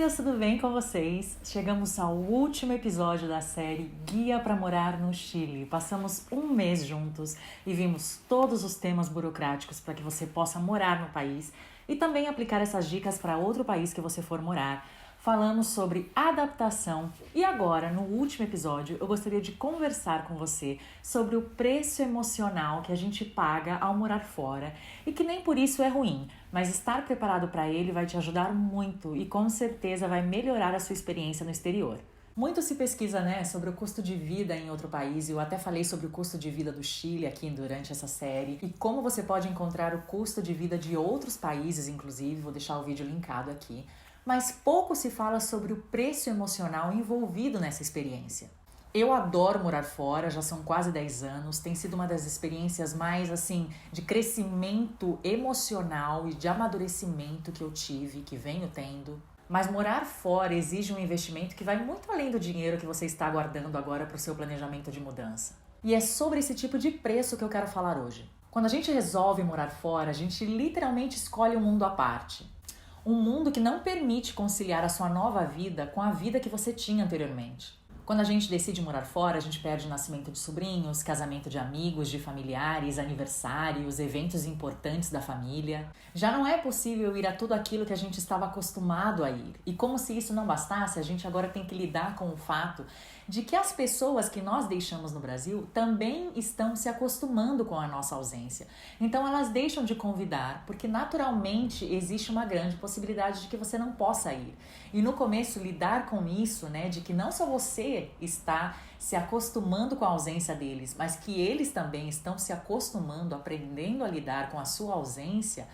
meninas, tudo bem com vocês? Chegamos ao último episódio da série Guia para Morar no Chile. Passamos um mês juntos e vimos todos os temas burocráticos para que você possa morar no país e também aplicar essas dicas para outro país que você for morar. Falamos sobre adaptação e agora, no último episódio, eu gostaria de conversar com você sobre o preço emocional que a gente paga ao morar fora e que nem por isso é ruim, mas estar preparado para ele vai te ajudar muito e com certeza vai melhorar a sua experiência no exterior. Muito se pesquisa, sobre o custo de vida em outro país. Eu até falei sobre o custo de vida do Chile aqui durante essa série e como você pode encontrar o custo de vida de outros países, inclusive, vou deixar o vídeo linkado aqui. Mas pouco se fala sobre o preço emocional envolvido nessa experiência. Eu adoro morar fora, já são quase 10 anos, tem sido uma das experiências mais, de crescimento emocional e de amadurecimento que eu tive, que venho tendo. Mas morar fora exige um investimento que vai muito além do dinheiro que você está guardando agora para o seu planejamento de mudança. E é sobre esse tipo de preço que eu quero falar hoje. Quando a gente resolve morar fora, a gente literalmente escolhe um mundo à parte. Um mundo que não permite conciliar a sua nova vida com a vida que você tinha anteriormente. Quando a gente decide morar fora, a gente perde nascimento de sobrinhos, casamento de amigos, de familiares, aniversários, eventos importantes da família. Já não é possível ir a tudo aquilo que a gente estava acostumado a ir. E como se isso não bastasse, a gente agora tem que lidar com o fato de que as pessoas que nós deixamos no Brasil também estão se acostumando com a nossa ausência. Então elas deixam de convidar, porque naturalmente existe uma grande possibilidade de que você não possa ir. E no começo lidar com isso, de que não só você está se acostumando com a ausência deles, mas que eles também estão se acostumando, aprendendo a lidar com a sua ausência,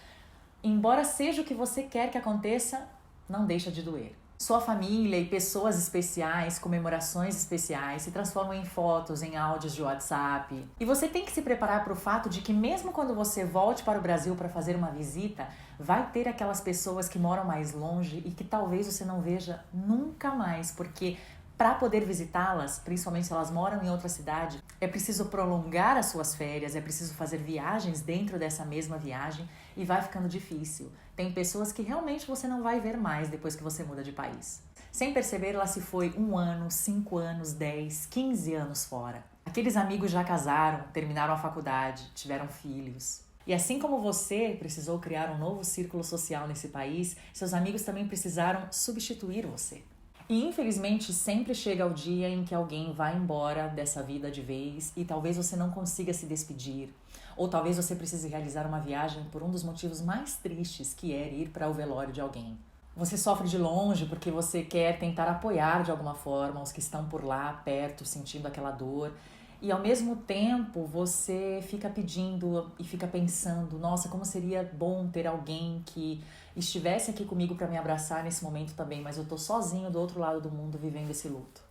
embora seja o que você quer que aconteça, não deixa de doer. Sua família e pessoas especiais, comemorações especiais se transformam em fotos, em áudios de WhatsApp. E você tem que se preparar para o fato de que mesmo quando você volte para o Brasil para fazer uma visita, vai ter aquelas pessoas que moram mais longe e que talvez você não veja nunca mais, porque para poder visitá-las, principalmente se elas moram em outra cidade, é preciso prolongar as suas férias, é preciso fazer viagens dentro dessa mesma viagem e vai ficando difícil. Tem pessoas que realmente você não vai ver mais depois que você muda de país. Sem perceber, ela se foi 1 ano, 5 anos, 10, 15 anos fora. Aqueles amigos já casaram, terminaram a faculdade, tiveram filhos. E assim como você precisou criar um novo círculo social nesse país, seus amigos também precisaram substituir você. E infelizmente sempre chega o dia em que alguém vai embora dessa vida de vez e talvez você não consiga se despedir. Ou talvez você precise realizar uma viagem por um dos motivos mais tristes, que é ir para o velório de alguém. Você sofre de longe porque você quer tentar apoiar de alguma forma os que estão por lá, perto, sentindo aquela dor. E ao mesmo tempo você fica pedindo e fica pensando, nossa, como seria bom ter alguém que estivesse aqui comigo para me abraçar nesse momento também, mas eu tô sozinho do outro lado do mundo vivendo esse luto.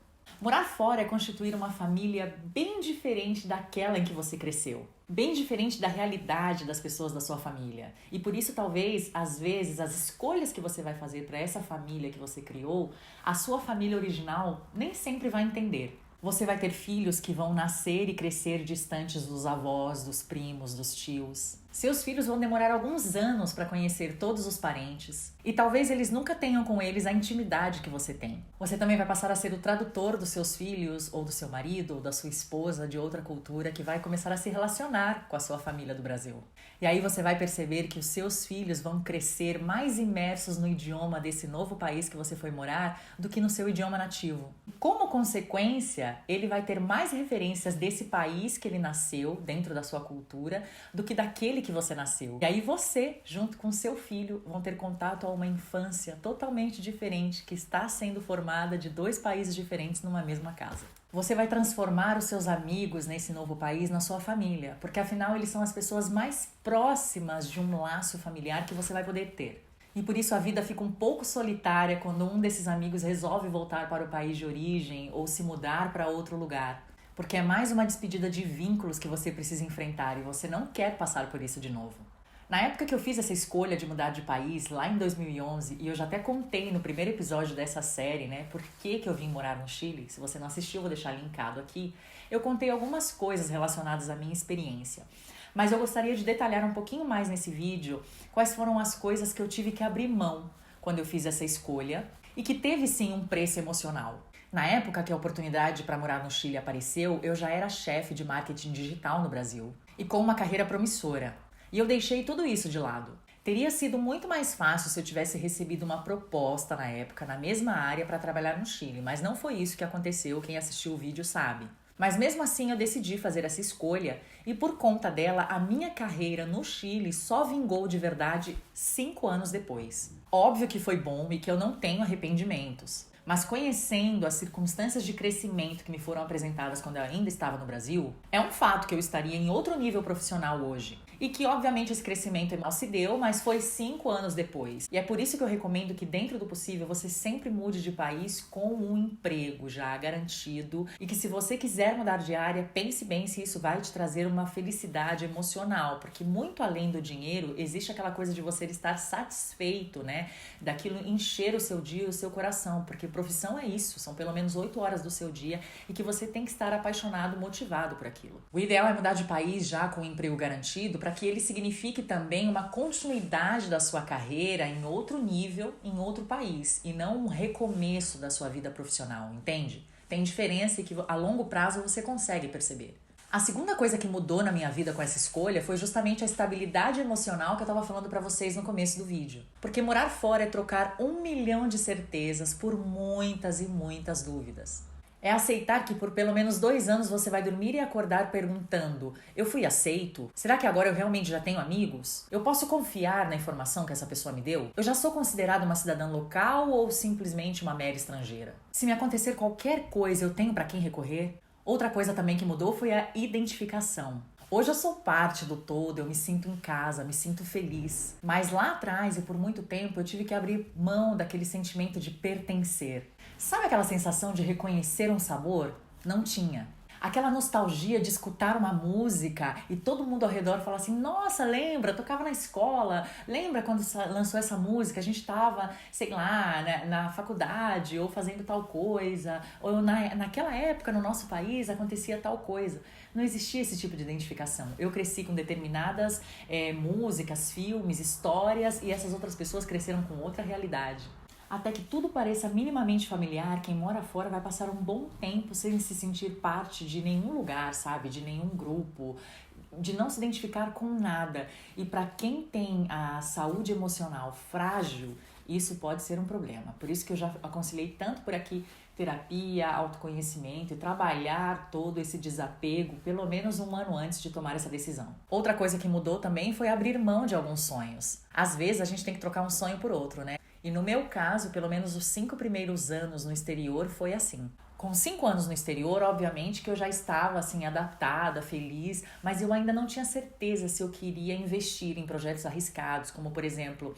Morar fora é constituir uma família bem diferente daquela em que você cresceu. Bem diferente da realidade das pessoas da sua família. E por isso, talvez, às vezes, as escolhas que você vai fazer para essa família que você criou, a sua família original nem sempre vai entender. Você vai ter filhos que vão nascer e crescer distantes dos avós, dos primos, dos tios. Seus filhos vão demorar alguns anos para conhecer todos os parentes. E talvez eles nunca tenham com eles a intimidade que você tem. Você também vai passar a ser o tradutor dos seus filhos, ou do seu marido, ou da sua esposa de outra cultura que vai começar a se relacionar com a sua família do Brasil. E aí você vai perceber que os seus filhos vão crescer mais imersos no idioma desse novo país que você foi morar do que no seu idioma nativo. Como consequência, ele vai ter mais referências desse país que ele nasceu, dentro da sua cultura, do que daquele que você nasceu. E aí você, junto com seu filho, vão ter contato a uma infância totalmente diferente que está sendo formada de 2 países diferentes numa mesma casa. Você vai transformar os seus amigos nesse novo país na sua família, porque afinal eles são as pessoas mais próximas de um laço familiar que você vai poder ter. E por isso a vida fica um pouco solitária quando um desses amigos resolve voltar para o país de origem ou se mudar para outro lugar. Porque é mais uma despedida de vínculos que você precisa enfrentar e você não quer passar por isso de novo. Na época que eu fiz essa escolha de mudar de país, lá em 2011, e eu já até contei no primeiro episódio dessa série, por que eu vim morar no Chile, se você não assistiu, eu vou deixar linkado aqui, eu contei algumas coisas relacionadas à minha experiência. Mas eu gostaria de detalhar um pouquinho mais nesse vídeo quais foram as coisas que eu tive que abrir mão, quando eu fiz essa escolha e que teve sim um preço emocional. Na época que a oportunidade para morar no Chile apareceu, eu já era chefe de marketing digital no Brasil e com uma carreira promissora. E eu deixei tudo isso de lado. Teria sido muito mais fácil se eu tivesse recebido uma proposta na época, na mesma área, para trabalhar no Chile, mas não foi isso que aconteceu, quem assistiu o vídeo sabe. Mas mesmo assim eu decidi fazer essa escolha e por conta dela a minha carreira no Chile só vingou de verdade 5 anos depois. Óbvio que foi bom e que eu não tenho arrependimentos. Mas conhecendo as circunstâncias de crescimento que me foram apresentadas quando eu ainda estava no Brasil, é um fato que eu estaria em outro nível profissional hoje. E que, obviamente, esse crescimento mal se deu, mas foi 5 anos depois. E é por isso que eu recomendo que, dentro do possível, você sempre mude de país com um emprego já garantido. E que, se você quiser mudar de área, pense bem se isso vai te trazer uma felicidade emocional. Porque, muito além do dinheiro, existe aquela coisa de você estar satisfeito, né? Daquilo encher o seu dia e o seu coração. Porque profissão é isso, são pelo menos 8 horas do seu dia e que você tem que estar apaixonado, motivado por aquilo. O ideal é mudar de país já com um emprego garantido para que ele signifique também uma continuidade da sua carreira em outro nível, em outro país, e não um recomeço da sua vida profissional, entende? Tem diferença e que a longo prazo você consegue perceber. A segunda coisa que mudou na minha vida com essa escolha foi justamente a estabilidade emocional que eu estava falando para vocês no começo do vídeo. Porque morar fora é trocar 1 milhão de certezas por muitas e muitas dúvidas. É aceitar que por pelo menos 2 anos você vai dormir e acordar perguntando: eu fui aceito? Será que agora eu realmente já tenho amigos? Eu posso confiar na informação que essa pessoa me deu? Eu já sou considerada uma cidadã local ou simplesmente uma mera estrangeira? Se me acontecer qualquer coisa, eu tenho para quem recorrer? Outra coisa também que mudou foi a identificação. Hoje eu sou parte do todo, eu me sinto em casa, me sinto feliz. Mas lá atrás e por muito tempo eu tive que abrir mão daquele sentimento de pertencer. Sabe aquela sensação de reconhecer um sabor? Não tinha. Aquela nostalgia de escutar uma música e todo mundo ao redor falar assim: nossa, lembra, tocava na escola, lembra quando lançou essa música, a gente estava, sei lá, na faculdade ou fazendo tal coisa, ou naquela época no nosso país acontecia tal coisa. Não existia esse tipo de identificação. Eu cresci com determinadas músicas, filmes, histórias e essas outras pessoas cresceram com outra realidade. Até que tudo pareça minimamente familiar, quem mora fora vai passar um bom tempo sem se sentir parte de nenhum lugar, sabe? De nenhum grupo, de não se identificar com nada. E para quem tem a saúde emocional frágil, isso pode ser um problema. Por isso que eu já aconselhei tanto por aqui terapia, autoconhecimento e trabalhar todo esse desapego pelo menos 1 ano antes de tomar essa decisão. Outra coisa que mudou também foi abrir mão de alguns sonhos. Às vezes a gente tem que trocar um sonho por outro, né? E no meu caso, pelo menos os 5 primeiros anos no exterior foi assim. Com 5 anos no exterior, obviamente que eu já estava assim adaptada, feliz, mas eu ainda não tinha certeza se eu queria investir em projetos arriscados, como por exemplo,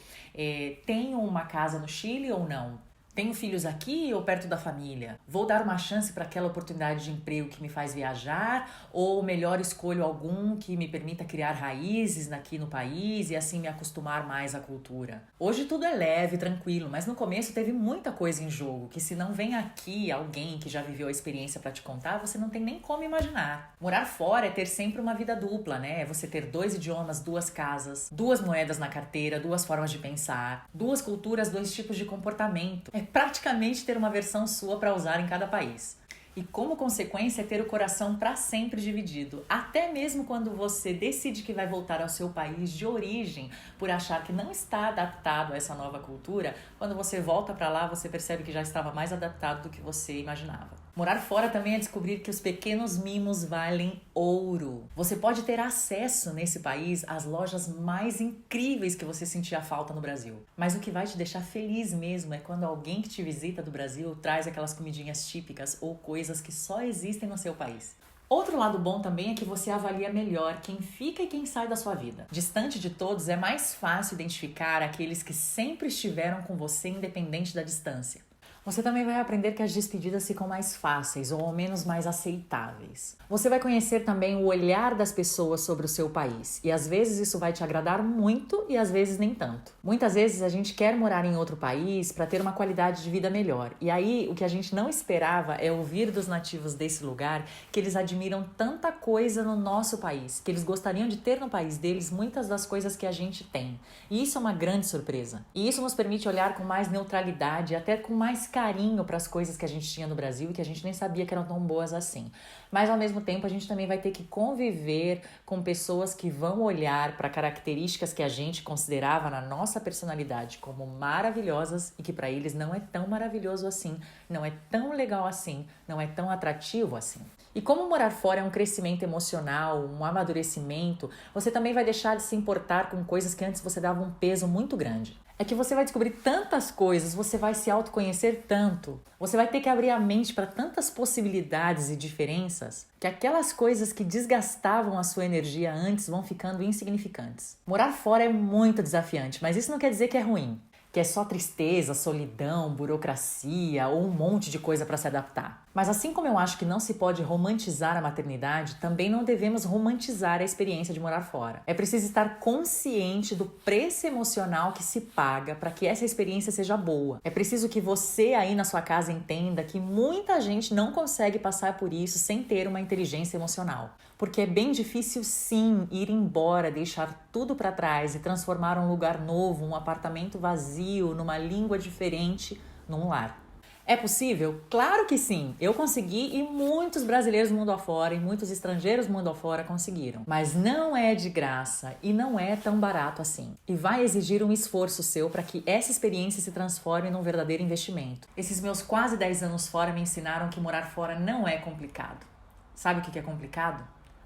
tenho uma casa no Chile ou não? Tenho filhos aqui ou perto da família? Vou dar uma chance para aquela oportunidade de emprego que me faz viajar? Ou melhor, escolho algum que me permita criar raízes aqui no país e assim me acostumar mais à cultura? Hoje tudo é leve, tranquilo, mas no começo teve muita coisa em jogo, que se não vem aqui alguém que já viveu a experiência para te contar, você não tem nem como imaginar. Morar fora é ter sempre uma vida dupla, né? É você ter 2 idiomas, 2 casas, 2 moedas na carteira, 2 formas de pensar, 2 culturas, 2 tipos de comportamento. É praticamente ter uma versão sua para usar em cada país. E como consequência, ter o coração para sempre dividido. Até mesmo quando você decide que vai voltar ao seu país de origem por achar que não está adaptado a essa nova cultura, quando você volta para lá, você percebe que já estava mais adaptado do que você imaginava. Morar fora também é descobrir que os pequenos mimos valem ouro. Você pode ter acesso nesse país às lojas mais incríveis que você sentia falta no Brasil. Mas o que vai te deixar feliz mesmo é quando alguém que te visita do Brasil traz aquelas comidinhas típicas ou coisas que só existem no seu país. Outro lado bom também é que você avalia melhor quem fica e quem sai da sua vida. Distante de todos, é mais fácil identificar aqueles que sempre estiveram com você independente da distância. Você também vai aprender que as despedidas ficam mais fáceis ou ao menos mais aceitáveis. Você vai conhecer também o olhar das pessoas sobre o seu país e às vezes isso vai te agradar muito e às vezes nem tanto. Muitas vezes a gente quer morar em outro país para ter uma qualidade de vida melhor e aí o que a gente não esperava é ouvir dos nativos desse lugar que eles admiram tanta coisa no nosso país, que eles gostariam de ter no país deles muitas das coisas que a gente tem. E isso é uma grande surpresa. E isso nos permite olhar com mais neutralidade e até com mais carinho para as coisas que a gente tinha no Brasil e que a gente nem sabia que eram tão boas assim. Mas ao mesmo tempo a gente também vai ter que conviver com pessoas que vão olhar para características que a gente considerava na nossa personalidade como maravilhosas e que para eles não é tão maravilhoso assim, não é tão legal assim, não é tão atrativo assim. E como morar fora é um crescimento emocional, um amadurecimento, você também vai deixar de se importar com coisas que antes você dava um peso muito grande. É que você vai descobrir tantas coisas, você vai se autoconhecer tanto, você vai ter que abrir a mente para tantas possibilidades e diferenças, que aquelas coisas que desgastavam a sua energia antes vão ficando insignificantes. Morar fora é muito desafiante, mas isso não quer dizer que é ruim, que é só tristeza, solidão, burocracia ou um monte de coisa para se adaptar. Mas assim como eu acho que não se pode romantizar a maternidade, também não devemos romantizar a experiência de morar fora. É preciso estar consciente do preço emocional que se paga para que essa experiência seja boa. É preciso que você aí na sua casa entenda que muita gente não consegue passar por isso sem ter uma inteligência emocional. Porque é bem difícil sim ir embora, deixar tudo para trás e transformar um lugar novo, um apartamento vazio, numa língua diferente, num lar. É possível? Claro que sim! Eu consegui e muitos brasileiros mundo afora e muitos estrangeiros mundo afora conseguiram. Mas não é de graça e não é tão barato assim. E vai exigir um esforço seu para que essa experiência se transforme num verdadeiro investimento. Esses meus quase 10 anos fora me ensinaram que morar fora não é complicado. Sabe o que é complicado?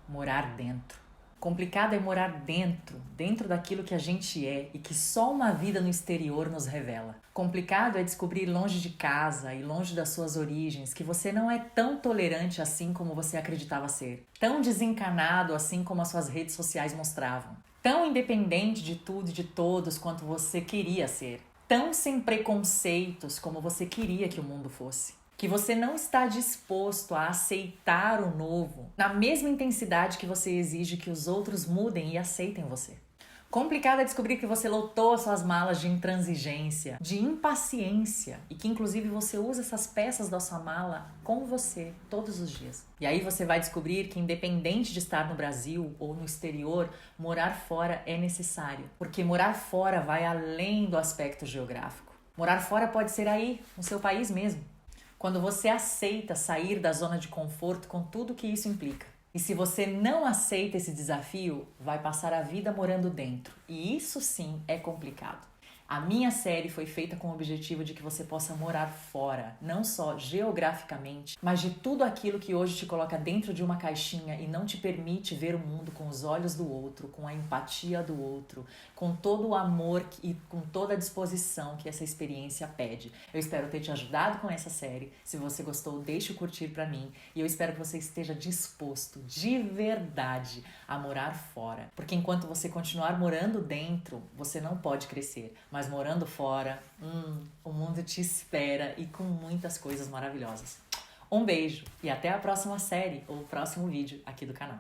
Morar dentro. Complicado é morar dentro daquilo que a gente é e que só uma vida no exterior nos revela. Complicado é descobrir longe de casa e longe das suas origens que você não é tão tolerante assim como você acreditava ser, tão desencanado assim como as suas redes sociais mostravam, tão independente de tudo e de todos quanto você queria ser, tão sem preconceitos como você queria que o mundo fosse. Que você não está disposto a aceitar o novo na mesma intensidade que você exige que os outros mudem e aceitem você. Complicado é descobrir que você lotou as suas malas de intransigência, de impaciência e que inclusive você usa essas peças da sua mala com você todos os dias. E aí você vai descobrir que independente de estar no Brasil ou no exterior, morar fora é necessário, porque morar fora vai além do aspecto geográfico. Morar fora pode ser aí, no seu país mesmo. Quando você aceita sair da zona de conforto com tudo que isso implica. E se você não aceita esse desafio, vai passar a vida morando dentro. E isso sim é complicado. A minha série foi feita com o objetivo de que você possa morar fora, não só geograficamente, mas de tudo aquilo que hoje te coloca dentro de uma caixinha e não te permite ver o mundo com os olhos do outro, com a empatia do outro, com todo o amor e com toda a disposição que essa experiência pede. Eu espero ter te ajudado com essa série. Se você gostou, deixe o curtir pra mim e eu espero que você esteja disposto de verdade a morar fora. Porque enquanto você continuar morando dentro, você não pode crescer. Mas morando fora, o mundo te espera e com muitas coisas maravilhosas. Um beijo e até a próxima série ou o próximo vídeo aqui do canal.